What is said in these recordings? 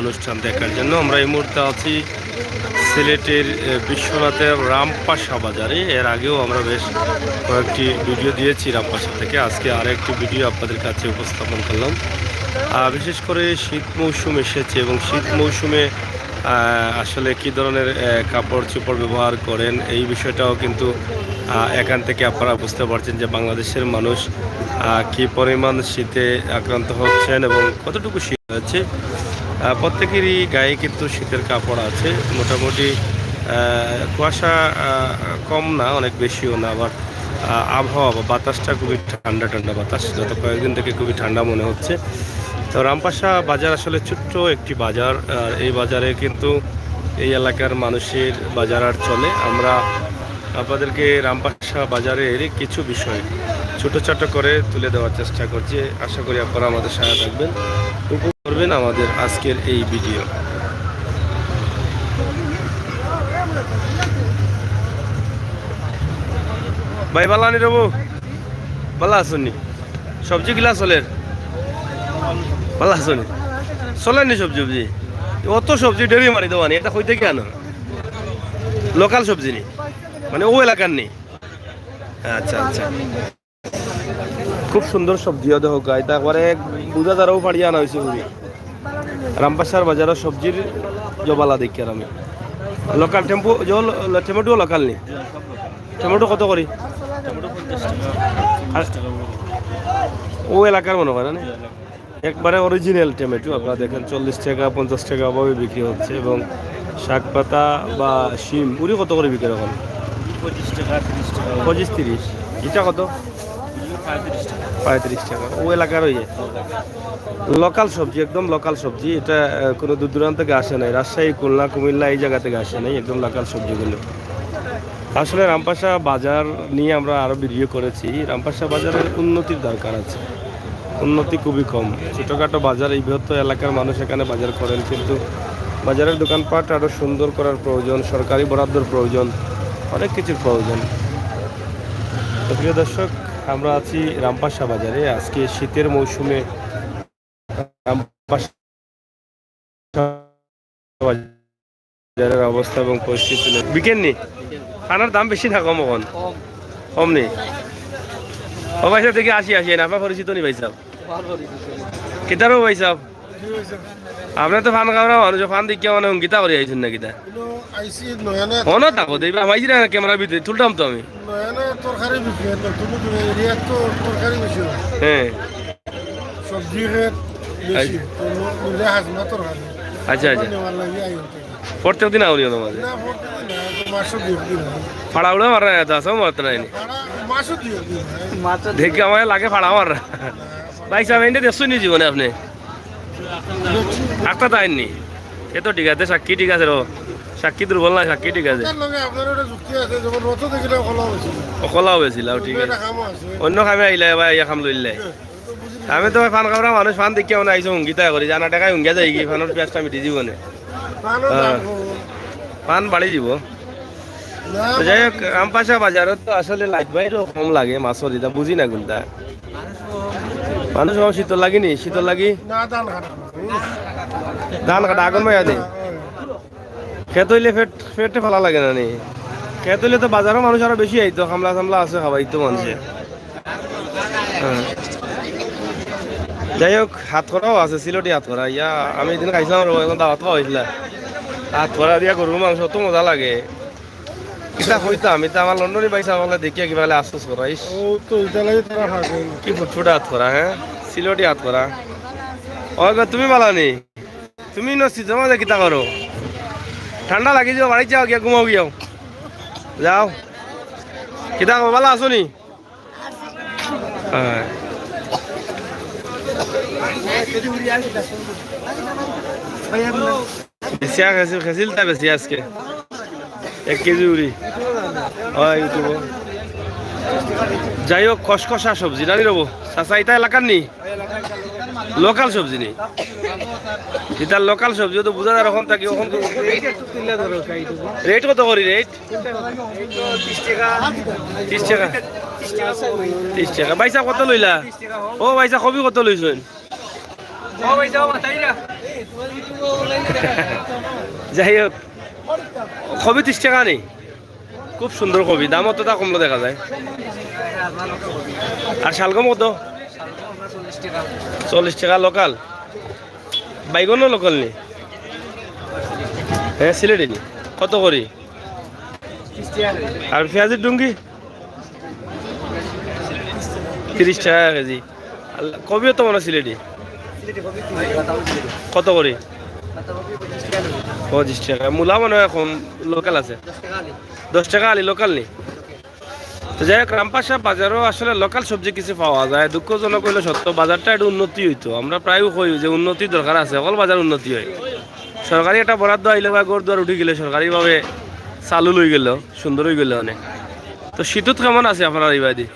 অনুষ্ঠান দেখার জন্য আমরা এই মুহূর্তে আছি সিলেটের বিশ্বনাথের রামপাশা বাজারে। এর আগেও আমরা বেশ কয়েকটি ভিডিও দিয়েছি রামপাশা থেকে। আজকে আরেকটি ভিডিও আপনাদের কাছে উপস্থাপন করলাম। বিশেষ করে শীত মৌসুম এসেছে এবং শীত মৌসুমে আসলে কী ধরনের কাপড় চোপড় ব্যবহার করেন এই বিষয়টাও কিন্তু এখান থেকে আপনারা বুঝতে পারছেন যে বাংলাদেশের মানুষ কী পরিমাণ শীতে আক্রান্ত হচ্ছেন এবং কতটুকু শীত হচ্ছে। প্রত্যেকেরই গায়ে কিন্তু শীতের কাপড় আছে মোটামুটি। কুয়াশা কম না, অনেক বেশিও না, আবার আবহাওয়া বা বাতাসটা খুবই ঠান্ডা ঠান্ডা বাতাস, গত কয়েকদিন থেকে খুবই ঠান্ডা মনে হচ্ছে। তো রামপাশা বাজার আসলে ছোট্ট একটি বাজার, আর এই বাজারে কিন্তু এই এলাকার মানুষের বাজার আর চলে। আমরা আপনাদেরকে রামপাশা বাজারের কিছু বিষয় ছোট করে তুলে দেওয়ার চেষ্টা করছি। আশা করি আপনারা আমাদের সহায়তা থাকবেন, উপভোগ করবেন আমাদের আজকের এই ভিডিও। ভাই বালানি রবু বালা আসুনি, সবজি গিলা চলের বালা আসুনি, চলেননি সবজি সবজি অত সবজি ডেরি মারি দেওয়ানি, এটা কই থেকে আনো? লোকাল সবজি নি, মানে ও এলাকার নেই? আচ্ছা আচ্ছা, খুব সুন্দর সবজিও দেখো গাই, তারপরে বুঝা দ্বারাও পাড়িয়ে আনা হয়েছে পুরি। রামপাশার বাজারের সবজির জবালা দেখি আর আমি লোকাল টমেটো লোকাল নি। টমেটো কত করি? ও এলাকার মনে হয় না, একবারে অরিজিনাল টমেটো আপনারা দেখেন 40 টাকা 50 টাকা অভাবে বিক্রি হচ্ছে। এবং শাক পাতা বা শিম পুরি কত করে বিক্রি এখন? 25-30। এটা কত? 35 টাকা। ও এলাকার ওই লোকাল সবজি, একদম লোকাল সবজি। এটা কোনো দূর দূরান্ত থেকে আসে নাই, রাজশাহী খুলনা কুমিল্লা এই জায়গা থেকে আসে নাই, একদম লোকাল সবজিগুলো। আসলে রামপাশা বাজার নিয়ে আমরা আরও ভিডিও করেছি। রামপাশা বাজারের উন্নতির দরকার আছে, উন্নতি খুবই কম। ছোটোখাটো বাজার, এই বৃহত্তর এলাকার মানুষ এখানে বাজার করেন, কিন্তু বাজারের দোকানপাট আরও সুন্দর করার প্রয়োজন, সরকারি বরাদ্দর প্রয়োজন, অনেক কিছুর প্রয়োজন। তো প্রিয় দর্শক, আমরা আছি রামপাশা বাজারে। আজকে শীতের মৌসুমে রামপাশা বাজারের অবস্থা এবং পরিস্থিতি বিকেল নি খানার দাম বেশি না কম? এখন কম নেই। ও ভাই সাহেব দেখি আসি না, আপনার পরিচিত নি ভাই সাহেব? কিতারও ভাই সাহেব আপনি তো ফান খাওয়া মানুষ, ফান দেখিয়া মানে অঙ্কিতা করে আইছেন না কিতা হনো থাকো দেখবা মাইছি না ক্যামেরার ভিতরে তুলতাম তো আমি। হ্যাঁ আচ্ছা আচ্ছা, প্রত্যেক দিন আউনি মাঝে ফাড়া উড়ে মারা আছে মারতে নাই দেখি আমার লাগে ফাড়া মার। ভাই সাহেব এনে দেখছুন নি জীবনে আপনি? একটা তো আইননি, এ তো ঠিক আছে, সাক্ষী ঠিক আছে, সাক্ষী দুর্বল না, সাক্ষী ঠিক আছে, অকলাও হয়েছিল ঠিক আছে। অন্য খামে আইলে বা ইয়া খাম লইলে আমি তো ফান খাবরা মানুষ, ফান দেখিয়া মানে আইসো হুঙ্গিতা করি, জানা টাকায় হুঙ্গিয়া যাই কি ফানের পেঁয়াজটা মিটি জীবনে ফান বাড়ি যাব। যাই হোক, রামপাশা বাজারত তো আসলে লাইট বাইরও কম লাগে মাছর, এটা বুঝি না গুলটা মানুষ সব শীতল লাগেনি, শীতল লাগি ধান কাটা আগুন মাইয়া দেয় খেত হইলে ফেটে ফেলা লাগে না নি? খেত হইলে তো বাজারও মানুষ আরো বেশি আইতো, খামলা সামলা আছে খাবাই তো মানুষে। যাই হোক, হাত করাও আছে, সিলটি হাত করা ইয়া আমি এদিন খাইছিলাম, এখন দাওয়াত খাওয়া হয়েছিল, হাত করা দিয়া গরুর মাংস তো মজা লাগে। এটা হইতো আমি তো আমার লন্ডনে পাইছি, আমার দেখিয়া কিবা আফসোস করাইস কি ফুটফুটে হাত করা। হ্যাঁ সিলটি হাত করা। ও তুমি মালানি, তুমি নসি জমা দেখি তা করো, ঠান্ডা লাগি যাও, বাড়ি যাও গিয়া ঘুমাও গিয়াও যাও, কিতা করো ভালো আছো নি? হ্যাঁ খেছিল তা বেশি আজকে 1 কেজি উড়ি হয় ইউটিউব। যাই হোক, খসখসা সবজি জানি রবো চাচা, এটা এলাকার নি লোকাল সবজি নি, যেটা লোকাল সবজি তো বুঝা যায়। এখন থাকি ওখান রেট কত করি? রেট 30 টাকা 30 টাকা। বাইসা কত লইলা? ও বাইসা কবি কত লইছেন? যাই হোক কবি 30 টাকা নেই, খুব সুন্দর কবি, দাম অতটা কমলো দেখা যায়। আর শালগম কত? 40 টাকা লোকাল। বাইগনও লোকাল নি? হ্যাঁ সিলেটি নি, কত করি? আর পেঁয়াজের ডুঙ্গি 30 টাকা কেজি। কবিও তো মনে সিলেটি, কত করি? 25 টাকা। মূলা মনে হয় এখন লোকাল আছে 10 টাকা আলি, লোকাল নি? তো যাই হোক রামপাশা বাজারও আসলে লোকাল সবজি কিছু পাওয়া যায়। দুঃখজনক হইলে সত্য, বাজারটা একটু উন্নতি হইতো। আমরা প্রায়ই কই যে উন্নতির দরকার আছে, অকল বাজার উন্নতি হয়। সরকারি একটা বরাদ্দ আইলে বা গড় দুয়ার উঠে গেলে সরকারিভাবে চালু লই গেল, সুন্দর হয়ে গেল অনেক। তো শীতত কেমন আছে আপনার ইবাদি?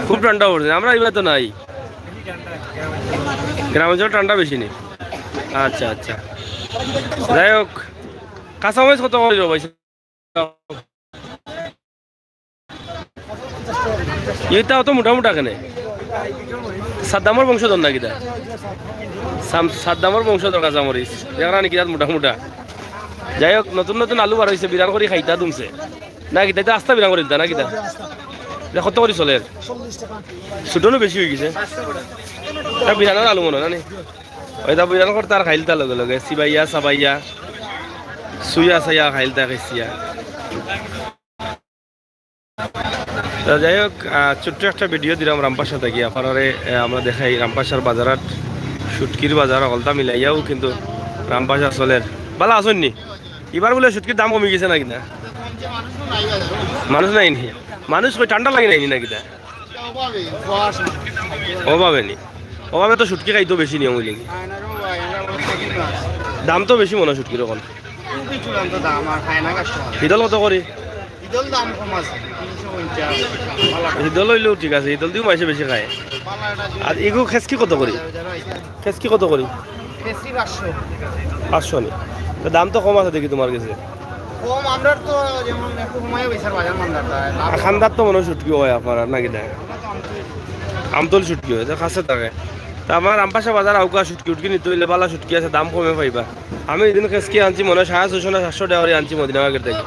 খুব ঠান্ডা পড়ছে, আমরা এবার তো নাই। গ্রামাঞ্চল ঠান্ডা বেশি নেই। আচ্ছা আচ্ছা, যাই হোক কাঁচামরিচ কত করে পাইছে? এটা অত মোটা মোটা কেন? সাদ্দামর বংশধর নাকি তা? সাদ্দামর বংশধর কাঁচামরিচ দেখা নাকি মোটা মোটা। যাই হোক নতুন নতুন আলু বার হয়েছে, বিরান করে খাইতা দুমছে নাকি? তাই তো আস্তা বিরান করে দিতা নাকি তা? কত করে চলে? ছোটনো বেশি হয়ে গেছে। বিরানোর আলু মনে না? ওই তা বিরান করতে আর খাইলতা লগে লগে সিবাইয়া সাবাইয়া সুইয়া সাইয়া খাইলতা খাইছিয়া। যাই হোক ছোট্ট একটা ভিডিও দিলাম রামপাশা থেকে আপনারে আমরা দেখাই রামপাশার বাজারত শুটকির বাজার অলতা মিলাইয়াও কিন্তু রামপাশা চলের বালা আসেননি। এবার বলে শুটকির দাম কমে গেছে নাকি না? মানুষ নাই নি? মানুষ কই ঠান্ডা লাগে নাই নাকি তা? অভাবে নি, অভাবে তো শুটকি খাইতো বেশি নিয়ম হইলে কি দাম তো বেশি মনে হয় শুটকির এখন। শীতল কত করি? শীতল হইলেও ঠিক আছে, শীতল দিও মাইসে বেশি খায়। আর এগু খেসকি কত করি? খেসকি কত করি? 500 নি? দাম তো কম আছে দেখি তোমার কাছে। খান্দার তো মনে হয় শুটকি হয় আপনার নাকি দেয়? আমতল শুটকি হয় কাছে থাকে। তা আমার রামপাশা বাজার আউকা শুটকি উটকি নিতে হইলে বালা শুটকি আছে, দাম কমে পাইবা। আমি এদিন খেসকি আনছি মনে হয় 650 না 700 টাকা আনছি মদিনা আগের থেকে।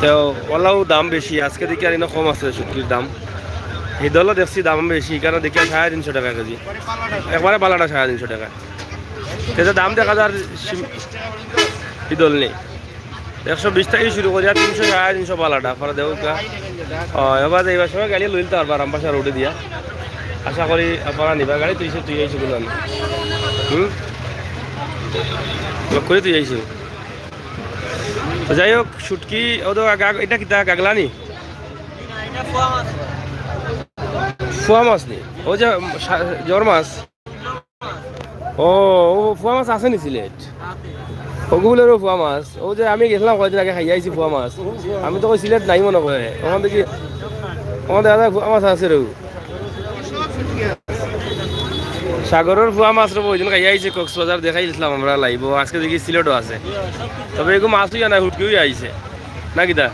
তো ওলাও দাম বেশি, আজকে দেখি আর কম আছে শুটকির দাম। হিদলও দেখছি দাম বেশি, কারণ দেখি 350 টাকা কেজি, একবারে বালাটা 350 টাকা। এটা দাম দেখা যার হিদল নেই 120 থেকে শুরু করি আর 300 350 বালাটা আপনারা দেখো। এবার এইবার সময় গাড়ি লইতে পারবা রামপাশা রোডে দিয়া। আশা করি আপনারা নিবা গাড়ি। তুই আইসি বললাম করে তুই আইসি। তো যাই হোক শুটকি এটা কিতা গাগলা নি? ফুয়া মাছ নি? ও যে জ্বর মাছ। ও ফুয়া মাছ আছে নি সিলেট? ওগুলোরও ফুয়া মাছ। ও যে আমি গেছিলাম কয়েকদিন আগে খাই আইছি ফুয়া মাছ। আমি তো কই সিলেট নাই মনে করে, ওখান থেকে আমাদের দাদা ফুয়া মাছ আছে রে। সাগরের ফুয়া মাছ রব ওই দিন খাই আইছে কক্সবাজার দেখাই দিয়েছিলাম আমরা লাইব। আজকে দেখি সিলেটও আছে, তবে এগুলো মাছই আনা হুটকিও আইছে নাকি দা?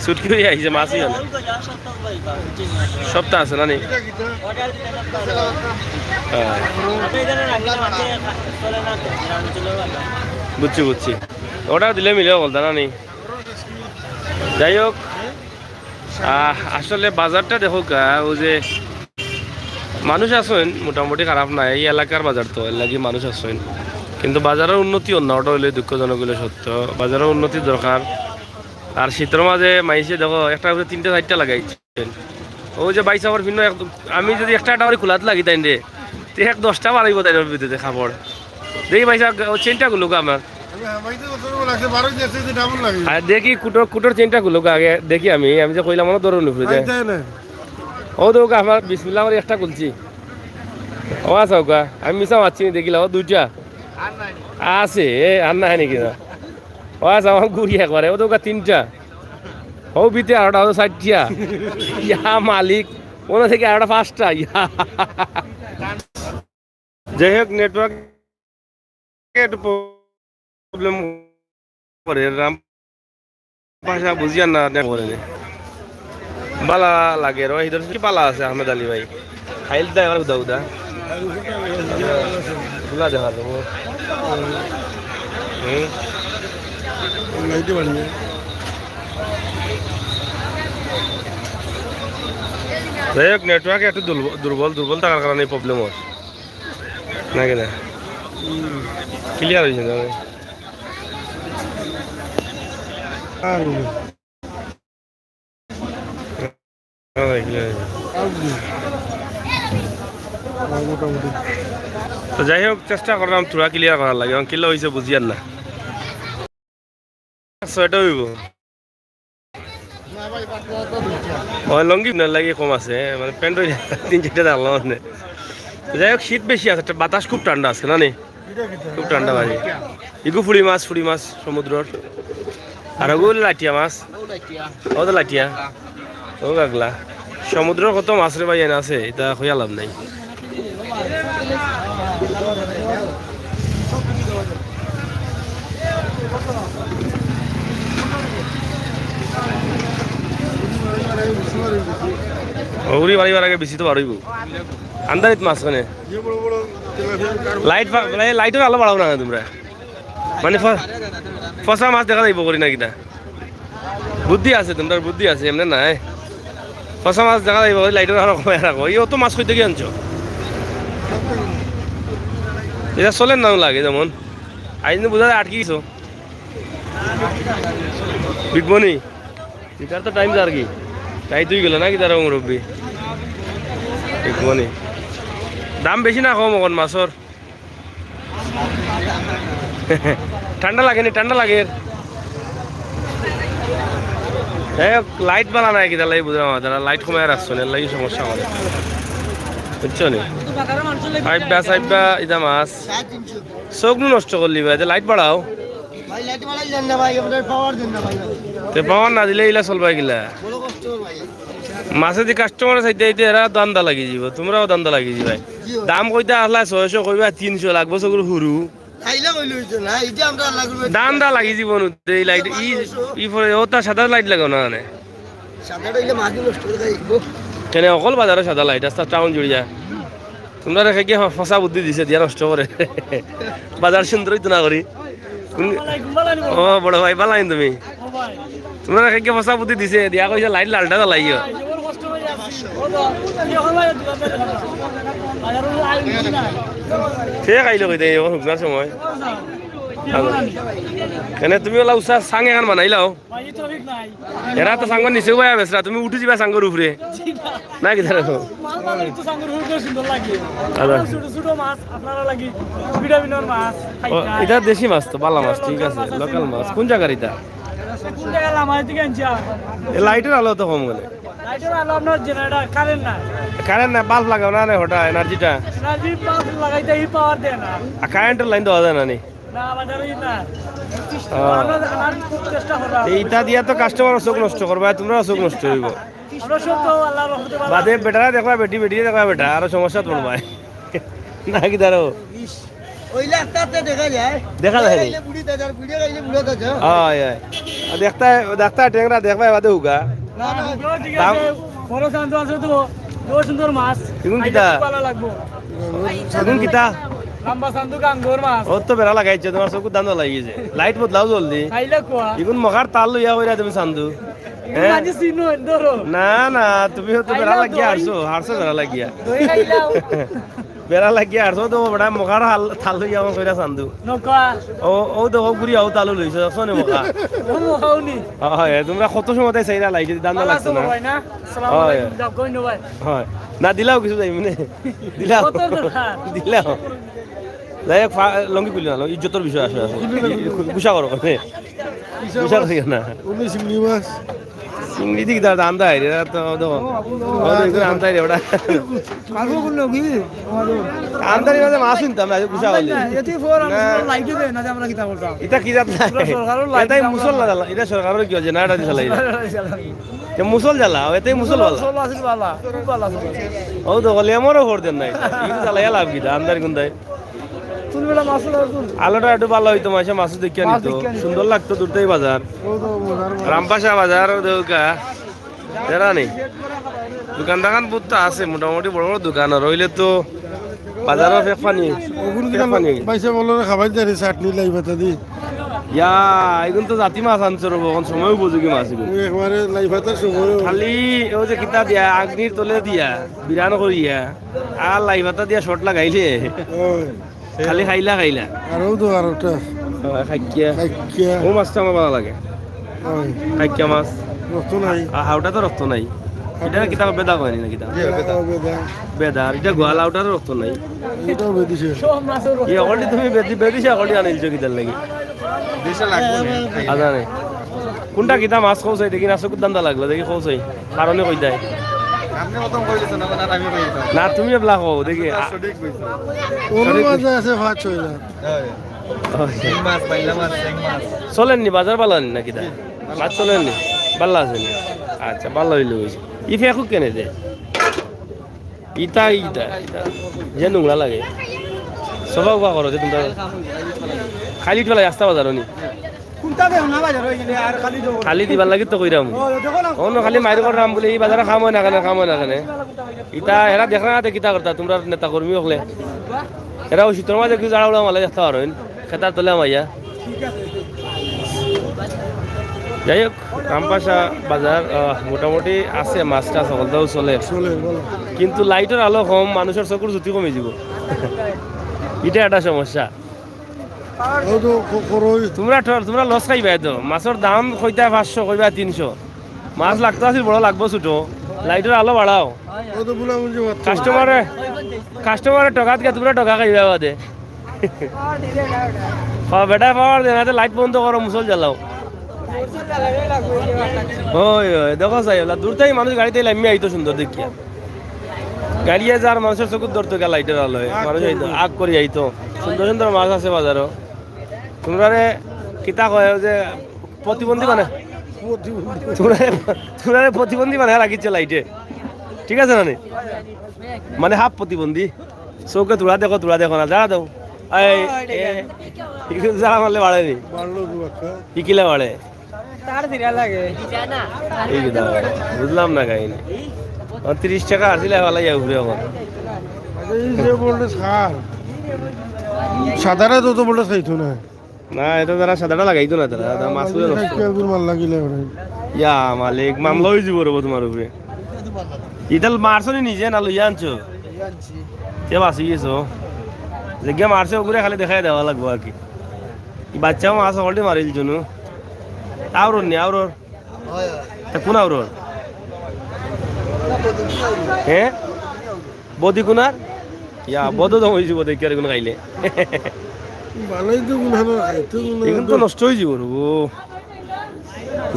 সুটকিও আইছে মাছই আনা সপ্তাহ আছে না নি? বুঝছি বুঝছি, ওটা দিলে মিলেও বলতা না নি? যাই হোক আসলে বাজারটা দেখো ও যে মানুষ আসেন মোটামুটি খারাপ নাই, এই এলাকার বাজার তো এর লাগি মানুষ আসেন, কিন্তু বাজারের উন্নতি অন্য ওটা হইলে দুঃখজনক হইলে সত্য। বাজারের উন্নতির দরকার। আর শীতের মাঝে মাইসে দেখো একটা 3টা 4টা লাগাইছেন। ও যে বাইশ আবার ভিন্ন আমি যদি একটা করে খোলাতে লাগি তাই রে 10টা বাড়াইব তাই ভিতরে খাবার দেখি বাইসা চেনটা গুলো আমার দেখি কুটোর চেনটা গুলো আগে দেখি। আমি যে কইলাম আমার দৌড় নুফরে যায় ও দৌকা আমার বিসমিল্লা আমার একটা খুলছি। ও আচ্ছা ওকা আমি মিশা মারছি দেখিলাম 2টা আছে আর না নাকি না? ও আচ্ছা আমার ঘুরি একবারে ও দৌকা 3টা ও বিতে 8টা 4টা ইয়া মালিক ওনা থেকে 8টা 5টা ইয়া। যাই হোক নেটওয়ার্ক একটু প্রবলেম করে রাম ভাষা বুঝিয়ান না করে বালা লাগে র কি পালা আছে আহমেদ আলী ভাই। খাইল দা এবার উদা উদা গুলা দেখা দেবো যাই হোক নেটওয়ার্ক একটু দুর্বল দুর্বল থাকার কারণে প্রবলেম হয় না কেনা ক্লিয়ার হয়েছে তো যাই হোক চেষ্টা করলাম তোরা ক্লিয়ার করার লাগে কিলো হয়েছে বুঝি আর না ছয়টা হইব লঙ্গি না লাগে কম আছে মানে প্যান্ট 3-4টা ডাললাম মানে যাই হোক শীত বেশি আছে বাতাস খুব ঠান্ডা আছে না নি খুব ঠান্ডা বাড়ি ইগু ফুড়ি মাছ সমুদ্রর আর ওগুলো লাটিয়া মাছ ও তো লাটিয়া ও গাগলা সমুদ্রের কত মাছ রে ভাই এনে আছে এটা হইয়া লাভ নাই ওগুলি বাড়িবার আগে বেশি তো বাড়ইব আন্দারিত মাছ মানে লাইটের আলো বাড়াও না তোমরা মানে ফসা মাছ দেখা যাইব করি না কিনা বুদ্ধি আছে তোমরা বুদ্ধি আছে এমনি নাই ফসা মাছ দেখা যাইব লাইটের আলো কমাই রাখো এই অত মাছ কইতে কি আনছো এটা চলেন নাও লাগে যেমন আইন বোঝা যায় আটকে গেছো বিগবনি এটার তো টাইম আর কি তাই তুই গেল নাকি তারা মুরব্বী বিগবনি দাম বেশি না কম এখন মাছর ঠান্ডা লাগেনি ঠান্ডা লাগে লাইট বালা নাই কি তাহলে বুঝলাম যারা লাইট কমায় রাখছো না লাগি সমস্যা আমাদের বুঝছো নি সাইবা ইদা মাছ চোখ নষ্ট করলি ভাই লাইট বাড়াও পাওয়ার না দিলে ইলা চলবা গিলা মাছে যদি কাস্টমার চাইতে আইতে এরা দান্দা লাগি যাব তোমরাও দান্দা লাগি যাবাই দাম কইতা আসলা 600 কইবা 300 লাগবো সগুলো হুরু দান্দা লাগি জীবন এই লাইট ই ওটা সাদা লাইট লাগাও না কেন অকল বাজারে সাদা লাইট রাস্তা টাউন জুড়ি যায় তোমরা রেখে গিয়ে ফসা বুদ্ধি দিছে দিয়া নষ্ট করে বাজার সুন্দর হইতো না করি ও বড় ভাই বালাইন তুমি তোমরা রেখে গিয়ে ফসা বুদ্ধি দিছে দিয়া কইছে লাইট লালটা জ্বালাইও ঠিক আইলো কইতে হুকনার সময় এনে তুমি ওলা উষা সাং এখন বানাইলাও এরা তো সাংবার নিচেও পাই বেসরা তুমি উঠে যাবা সাংগর উপরে না কি ধরে এটা দেশি মাছ তো বালা মাছ ঠিক আছে লোকাল মাছ কোন জায়গার এটা লাইটের আলো তো কম গেলে কারেন্ট না বাল্ব লাগাও না ওটা এনার্জিটা কারেন্টের লাইন দেওয়া যায় না নি এইটা দিয়া তো কাস্টমার চোখ নষ্ট করবা তোমরা চোখ নষ্ট হইব বাদে বেটারা দেখবা বেটি বেটি দেখবা বেটা আরো সমস্যা পড়বা নাকি দাঁড়ো দেখা যায় দেখতা টেংরা দেখবা বাদে হুগা সুন্দর মাছ কিতা ও তো বেড়া লাগাইছে তোমার চকুর দাম লাগিয়েছে লাইট বদলাও জলদি এখন মখার তাল লইয়া কইরা তুমি চান্দু না না তুমি তো বেড়া লাগিয়া হারছো বেড়া লাগিয়া বেড়া লাগিয়া হারছো তো বেড়া মখার থাল লইয়া কইরা চান্দু ও তো গুড়ি আও তালু লইছো শোনে মখা হয় তোমরা কত সময় চাইরা লাইছে দাম লাগছে না হয় না দিলাও কিছু যাই মানে দিলাও যাই হোক লঙ্গি খুলি না ইজ্জতর বিষয় আসে গুসা করো গুসা করি না চিংড়ি দিকে দাদা আন্দা হাইরে তো আন্দা হাইরে ওটা আন্দারি মাঝে মাছ শুনতাম না গুসা করলে এটা কি জাত এটাই মুসল না জ্বালা এটা সরকারের কি হচ্ছে না এটা জ্বালা এটা মুসল জ্বালা এটাই মুসল ও তো বলে আমারও ভোট দেন নাই জ্বালাই লাভ কি আন্দারি গুন্দায় আলোটা একটু ভালো হইতো মাসে মাছ দেখিয়া নিত সুন্দর লাগতো দূরতেই বাজার রামপাশা বাজার দেউকা জানা নেই দোকান দাকান বুঝতে আছে মোটামুটি বড় বড় দোকান আর রইলে তো বাজারও ফেফানি ফেফানি বাইসে বলো খাবার জানি চাটনি লাইবাতা দি ইয়া এখন তো জাতি মাছ আনছে রব এখন সময় উপযোগী মাছ এগুলো একবারে লাইবাতার সময় খালি ও যে কিতা দিয়া আগ্নির তলে দিয়া বিরান করিয়া আর লাই ভাতা দিয়া শর্ট লাগাইলে খালি খাইলা খাইলা আরো তো আরোটা খাইকিয়া খাইকিয়া ও মাছটা আমার ভালো লাগে খাইকিয়া মাছ রক্ত নাই হাওটা তো রক্ত নাই এটা কিতা বেদা কয়নি না কিতা বেদা আর এটা গোয়াল আউটার রক্ত নাই এটাও বেদিছে এই অকলটি তুমি বেদিছে অকলটি আনিলছো কিতার লাগি আদা নাই কোনটা কিতা মাছ খাওয়াই দেখি না চকুর দান্দা লাগলো দেখি খাওয়াই কারণে কই দেয় না তুমি এবলা খাও দেখি চলেননি বাজার পালানি না কিতা মাছ চলেননি পাল্লা আছে আচ্ছা পাল্লা হইলে হয়েছে ই ফেকুক কেনে দে ইটা ইটা যে নোংরা লাগে সবাই উবা করো যে তোমরা খালি পেলাই রাস্তা বাজার নি খালি দিবার লাগি তো কইরাম অন্য খালি মাইর করাম বলে এই বাজারে খাম হয় না কেন ইটা এরা দেখা না কিতা করতা তোমরা নেতা কর্মী হলে এরা ওই শীতের মাঝে কিছু জাড়া উড়া মালে দেখতে পারো খেতার তলে মাইয়া যাই হোক রামপাশা বাজার মোটামুটি আছে মাছ টাছ সকলটাও চলে কিন্তু লাইটের আলো কম মানুষের চকুর জুতি কমে যাব এটা একটা সমস্যা তোমরা লস খাইবা তো মাছের দাম কইতা 500 কইবা 300 মাছ লাগতো আছিল বড় লাগবো ছোট লাইটের আলো বাড়াও কাস্টমারে টকা দিয়ে তোমরা টকা খাইবা বাদে বেটা পাওয়ার দেন লাইট বন্ধ করো মুসল জ্বালাও ওই দেখো চাই দূর থেকে মানুষ গাড়িতে লামি আইতো সুন্দর দেখিয়া গাড়িয়ে যার মানুষের চকুর ধরতো গা লাইটের আলোয় মানুষ আইতো আগ করে আইতো সুন্দর সুন্দর মাছ আছে বাজারও তোমরা কিতা কয় যে প্রতিবন্ধী মানে তোমরা প্রতিবন্ধী মানে লাগিচ্ছে লাইটে ঠিক আছে না মানে হাফ প্রতিবন্ধী চৌকে তোরা দেখো না যা দাও যারা মারলে বাড়েনি শিকিলে বাড়ে বুঝলাম না কাহিনী 30 টাকা আসলে ভালো ঘুরে এখন সাদারা তো বলতে চাইতো না না এটা যারা সাদাটা লাগাইতো না তারা মাছ লাগিলে ইয়া মালিক মামলা হয়ে যাব রব তোমার উপরে ইতাল মারছনি নিজে না লইয়া আনছো কে বাঁচি গেছো যে মারছে ওগুলো খালি দেখাই দেওয়া লাগবো আর কি বাচ্চাও মাছ অলরেডি মারিল জন্য আউর নি আউর কোন আউর হ্যাঁ বদি কোনার ইয়া বদ দম হয়ে যাব দেখি আর কোন খাইলে এখন তো নষ্ট হয়ে যাব ও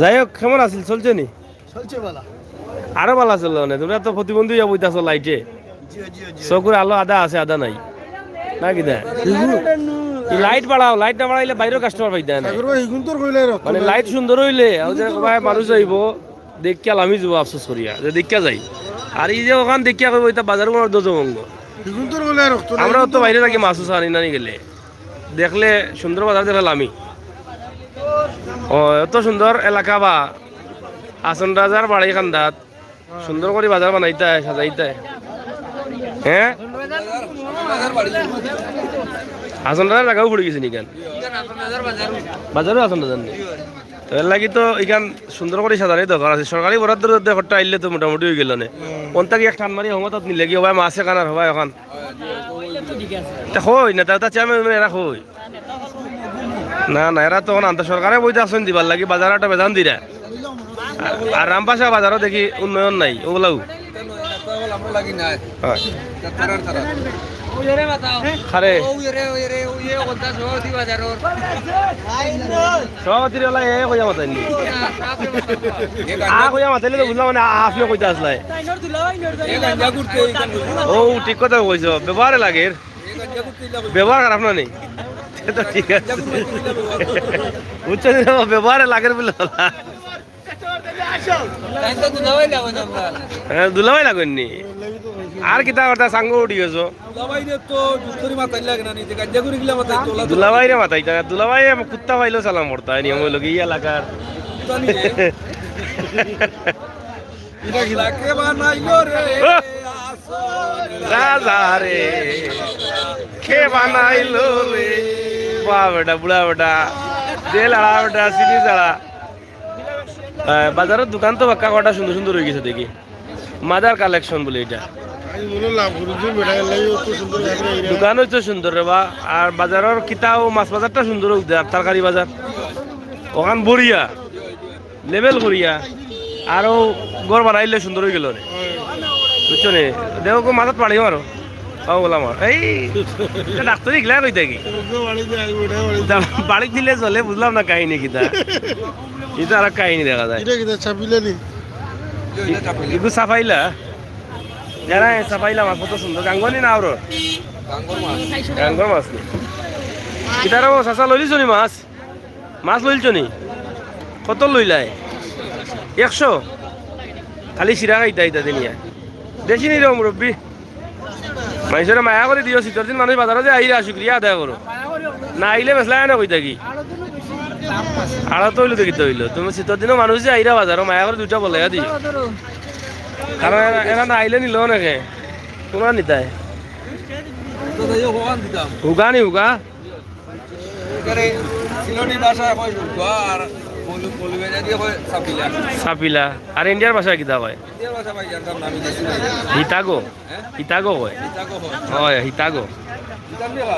যাই হোক কেমন আছিল চলছে নি আরো ভালো চললো না তোমরা তো প্রতিবন্ধী বইতাছো লাইটে চকুর আলো আদা আছে আদা নাই না কি দা লাইট বাড়াও লাইট না বাড়াইলে বাইরেও কাস্টমার পাইতে না মানে লাইট সুন্দর হইলে মানুষ আইব দেখিয়া আমি যাব আফসোস করিয়া যে দেখিয়া যাই আর এই যে ওখান দেখিয়া কইব এটা বাজার কোন দজমঙ্গ আমরা তো বাইরে থাকি মাছ আনি নানি গেলে দেখলে সুন্দর বাজার দেখলাম আমি ও এত সুন্দর এলাকা বা আসন রাজার বাড়ি খান্দাত সুন্দর করে বাজার বানাইতে সাজাইতে হ্যাঁ আসন রাজার জায়গাও পড়ে গেছে নিকান বাজারও আসন রাজার নেই তো এর লাগি তো এখান সুন্দর করে সাজানোর দরকার আছে সরকারি বরাদ্দ ঘরটা আইলে তো মোটামুটি হয়ে গেল না কোন তাকে এক টান মারি হমত নিলে কি হবাই মাছে কানার হবাই এখন হই না তা চেয়ারম্যান এরা হই না এরা তখন আন্তঃ সরকারে বইতে আসেন দিবার লাগি বাজারটা বেজান দিরা আর রামপাশা বাজারও দেখি উন্নয়ন নাই ওগুলাও খারে সভাপতির মাতাইনি মাতাইলে তো বুঝলাম মানে আপনি কইতে আসলাই ও ঠিক কথা কইছ ব্যবহারে লাগে ব্যবহার খারাপ না নেই ঠিক আছে বুঝছো ব্যবহারে লাগে বলে দুলাভাই লাগেননি আর কিতা কথা সাঙ্গ উঠি গেছো দুলাভাই রে মাতাই দুলাভাই কুত্তা পাইলেও সালাম পড়তা নিয়ম হইল কি এলাকার এটা কি লাকে বানাইলো রে রাজা রে কে বানাইলো রে বাহ বেটা বুড়া বেটা দে লাড়া বেটা চিনি চাড়া বাজারের দোকান তো বাক্কা কটা সুন্দর সুন্দর হয়ে গেছে দেখি মাদার কালেকশন বলে এটা আমি বলো লাভ করেছি বেটা লাগে অত সুন্দর লাগে এরা দোকান হচ্ছে সুন্দর রে বা আর বাজারের কিতাও মাছ বাজারটা সুন্দর হোক দে আর তরকারি বাজার ওখান বড়িয়া লেভেল করিয়া আরো গড় বানাইলে সুন্দর হয়ে গেল রে বুঝছো নে দেখো মাথাত পাড়িও আরো ও বললাম এই ডাক্তার ইগলা কই থাকি বাড়িতে আই বেটা বাড়িতে বাড়ি দিলে চলে বুঝলাম না কাহিনী কিতা এটা আর কাহিনী দেখা যায় এটা কি চাপিলে নি এগুলো সাফাইলা যারা সাফাইলা মাছ কত সুন্দর গাঙ্গনি না আরো গাঙ্গর মাছ নি কিতারও চাচা লইলিছ নি মাছ মাছ লইলছ নি কত লইলাই 100 খালি চিরা খাইতা ইতা দিনিয়া দেশি নি রে মুরব্বী মানুষের মায়া করে দিও শীতের দিন মানুষ বাজারে যে আইরা শুক্রিয়া আদায় করো না আইলে মেসলা না কই থাকি আড়া তো হইলো দেখি তো হইলো তুমি শীতের দিনও মানুষ যে আইরা বাজারও মায়া করে দুইটা বলে দিও কারণ এরা না আইলে নিল নাকি তোমার নিতাই তো দাইও হওয়ান দিতাম হুগা নি হুগা এখানে সিলোনি ভাষায় হয় আর বলু বেজা দিয়ে হয় সাপিলা সাপিলা আর ইন্ডিয়ার ভাষায় কিতা কয় ইন্ডিয়ার ভাষা ভাই জানতাম না আমি দেশি ভাই হিতাগো হিতাগো কয় ইতাকো হয় হিতাগো ইতান দেবা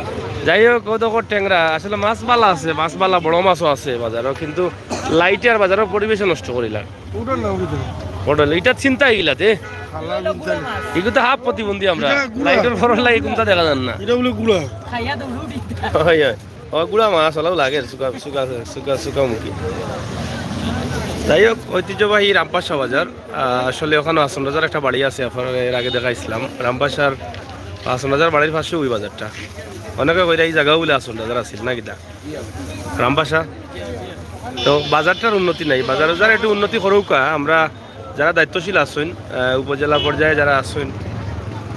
যাই হোক কত ট্যাংরা আসলে মাছ বালা আছে মাছ বালা বড় মাছও আছে বাজারও কিন্তু লাইটের বাজারের পরিবেশ নষ্ট করিলা ওটার নাম কি হোটেল এটা চিন্তা এগুলাতে খালা বিনতালি এগুলো তো হাফ প্রতিবন্ধী আমরা এটা গুড়া। লাইটের ফরল লাগে কোনটা দেখা যান না এটা বলে গুড়া হয় হয় ও গুড়া মাছ হলেও লাগে শুকা শুকা শুকা শুকা মুখী যাই হোক ঐতিহ্যবাহী রামপাশা বাজার আসলে ওখানে হাসন রাজার একটা বাড়ি আছে আপনার এর আগে দেখাইছিলাম রামপাশার হাসন রাজার বাড়ির পাশে ওই বাজারটা অনেকে কইরা এই জায়গাও বলে হাসন রাজার আছিল না কিটা রামপাশা তো বাজারটার উন্নতি নাই বাজারে যারা একটু উন্নতি করুকা আমরা যারা দায়িত্বশীল আসেন উপজেলা পর্যায়ে যারা আসেন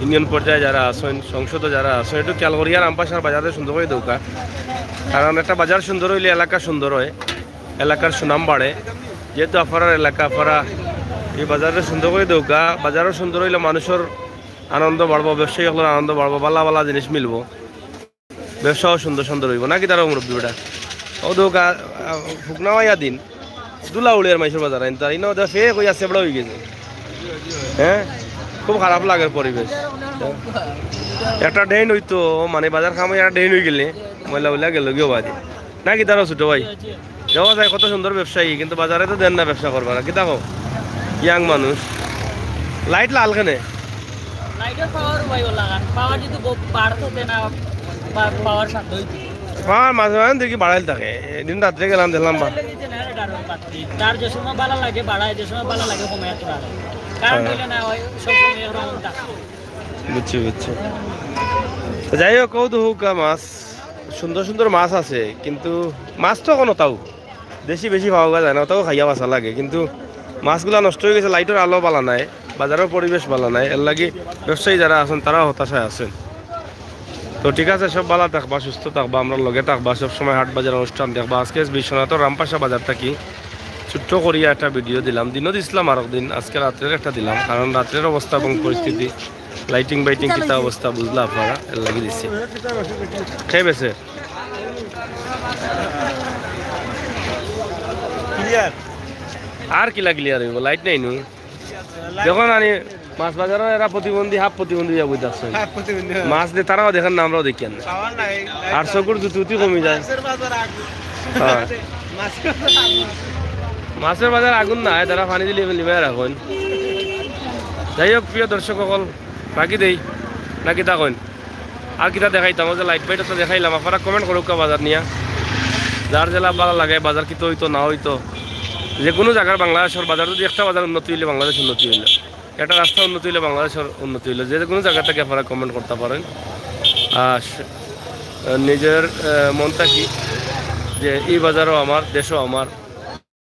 ইউনিয়ন পর্যায়ে যারা আসেন সংসদে যারা আসেন একটু খেয়াল করিয়া রামপাশার বাজারে সুন্দর করে দৌকা কারণ একটা বাজার সুন্দর হইলে এলাকা সুন্দর হয় এলাকার সুনাম বাড়ে যেহেতু আফারার এলাকা আফারা এই বাজারে সুন্দর করে দৌকা বাজারও সুন্দর হইলে মানুষের আনন্দ বাড়বো ব্যবসায়ীগুলোর আনন্দ বাড়বো বালা বালা জিনিস মিলবো ব্যবসাও সুন্দর সুন্দর হইব নাকি তারা মুরব্বী বেটা ও দৌকা ফুকনাওয়াইয়া দিন দুলা উড়িয়ার মাইসের বাজার আইন তার ইনো ফে কইয়া সেবড়া হয়ে গেছে হ্যাঁ খুব খারাপ লাগে পরিবেশ একটা ডেন হইতো মানে বাজার খামে একটা ডেন হয়ে গেলে ময়লা উইলা গেল গিয়ে বাদি নাকি তারা ছোট ভাই যাওয়া যায় কত সুন্দর ব্যবসায়ী কিন্তু বাজারে তো দেন না ব্যবসা করবা না কি দেখো ইয়াং মানুষ লাইট লাল কেনে লাইটের পাওয়ার ভাই লাগান পাওয়ার যদি বাড়তে না পাওয়ার সাথে আমার মাঝে মাঝে দেখি বাড়াইল থাকে এদিন রাত্রে গেলাম দেখলাম বা তার যে সময় ভালো লাগে বাড়ায় যে সময় ভালো লাগে কমে এত বাড়ায় কারণ হইলে না হয় সব সময় এরকম থাকে বুঝছি বুঝছি তো যাই হোক কৌতুক মাছ সুন্দর সুন্দর মাছ আছে কিন্তু মাছ তো কোনো তাও দেশি বেশি পাওয়া যায় না তাও খাইয়া বাসা লাগে কিন্তু মাছগুলা নষ্ট হয়ে গেছে লাইটের আলো বালা নাই বাজারের পরিবেশ বালা নাই এর লাগি ব্যবসায়ী যারা আছেন তারাও হতাশায় আছেন তো ঠিক আছে সব ভালো থাকবা সুস্থ থাকবা আমরা লগে থাকবা সবসময় হাট বাজার অনুষ্ঠান দেখবা আজকে বিশ্বনাথ রামপাশা বাজারটা কি ছোট্ট করিয়া একটা ভিডিও দিলাম দিনও দিছিলাম আর দিন আজকে রাত্রের একটা দিলাম কারণ রাত্রের অবস্থা এবং পরিস্থিতি লাইটিং বাইটিং কিতা অবস্থা বুঝলা আপনারা এর লাগি দিচ্ছি খেয়ে বেছে আর কি লাগলি আর লাইট নাই নু যখন আনি মাছ বাজারও এরা প্রতিবন্ধী হাফ প্রতিবন্ধী যাবো দেখছো মাছ দিয়ে তারাও দেখেন না আমরাও দেখি না আর চকুর জুতি কমে যায় হ্যাঁ মাছের বাজার আগুন নাই তারা পানি দিলে লিবাই রাখুন যাই হোক প্রিয় দর্শক সকল বাকি দেই না কিতা কইন আর কিতা দেখাইতাম যে লাইট বাইট তো দেখাইলাম আপনারা কমেন্ট করুক বাজার নিয়ে যার জেলা ভালো লাগে বাজার কিতো হইতো না হইতো যে কোনো জায়গার বাংলাদেশের বাজার যদি একটা বাজার উন্নতি হইলে বাংলাদেশ উন্নতি হইলো একটা রাস্তা উন্নতি হইলে বাংলাদেশের উন্নতি হইলো যে কোনো জায়গা থেকে আপনারা কমেন্ট করতে পারেন আর নিজের মনটা কি যে এই বাজারও আমার দেশও আমার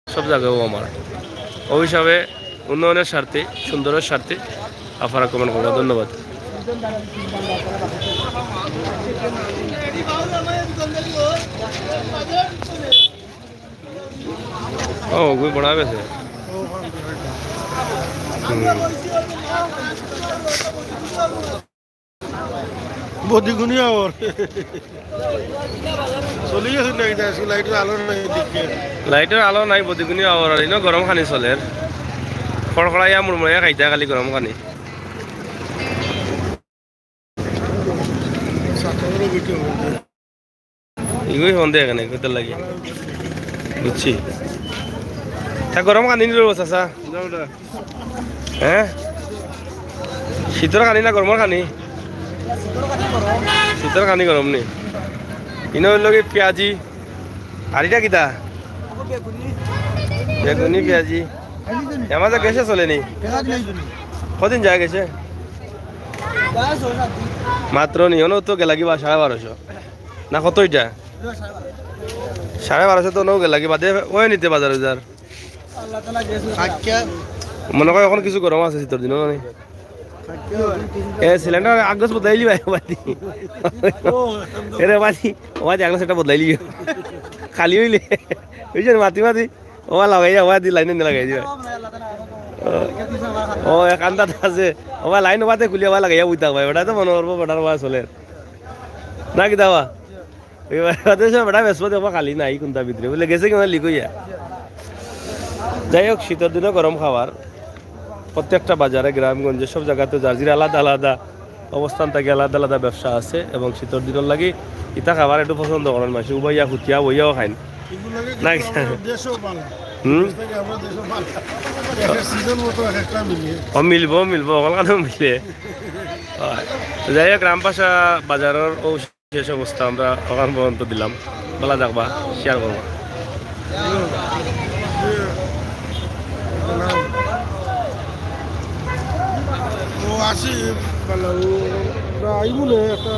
সব জায়গাও আমার ওই হিসাবে উন্নয়নের স্বার্থে সুন্দরের স্বার্থে আপনারা কমেন্ট করবেন ধন্যবাদ ও গুই বড়া গেছে বদিগুনি আবার চলি গেছে না এটা লাইটের আলো নাই দেখে লাইটের আলো নাই বদিগুনি আওয়ার আর ইনো গরম খানি চলের খড়খড়াইয়া মুড়মুড়াইয়া খাইতা খালি গরম খানি সাতরে বিটে ইগুই ফোন দিয়ে এখানে কত লাগে বুঝছি তা গরম খানি নিল চাচা হ্যাঁ শীতর খানি না গরমের খানি শীতর খানি গরম নি ইনো লগে পেঁয়াজি আর এটা কিতা বেগুনি পেঁয়াজি এমাজে গেছে চলেনি কদিন যায় গেছে মাত্র নি হনো তো গেলা কিবা 1250 না কত এটা 1250 তো নো গেলা কি বাদে ওই নিতে বাজার বাজার মনে হয় এখন কিছু গরম আছে শীতর দিনও নাই এ সিলিন্ডার আগস বদলাইলি ভাই বাদি এরে বাদি ওয়া আগস এটা বদলাইলি খালি হইলে বুঝছেন মাতি মাতি ওয়া লাগাই ওয়া দি লাইনে লাগাই দিবা ও এক আন্দাজ আছে ওয়া লাইন ওয়াতে খুলিয়া ওয়া লাগাইয়া বুইতা ভাই ওটা তো মনে করবো বড়ার ওয়া চলে না কি দাওয়া এবারে সব বড়া বেসব দেবা খালি নাই কোনটা ভিতরে বলে গেছে কি লিক হইয়া যাই হোক শীতের দিনে গরম খাবার প্রত্যেকটা বাজারে গ্রামগঞ্জে সব জায়গাতে জার্জির আলাদা আলাদা অবস্থান থাকে আলাদা আলাদা ব্যবসা আছে এবং শীতের দিনের লাগি ইটা খাবার একটু পছন্দ করেন মানুষ উবাইয়া খুটিয়া বইয়াও খাইন না দেশও ভালো হুম আমরা দেশও ভালো একটা সিজন মতো একটা মিলিয়ে ও মিলবো মিলবো ওখানে মিলে যাই হোক রামপাশা বাজারের ও শেষ অবস্থা আমরা ওখান পর্যন্ত দিলাম বলা যাকবা শেয়ার করবা ও আসি ভালো আইবো না একটা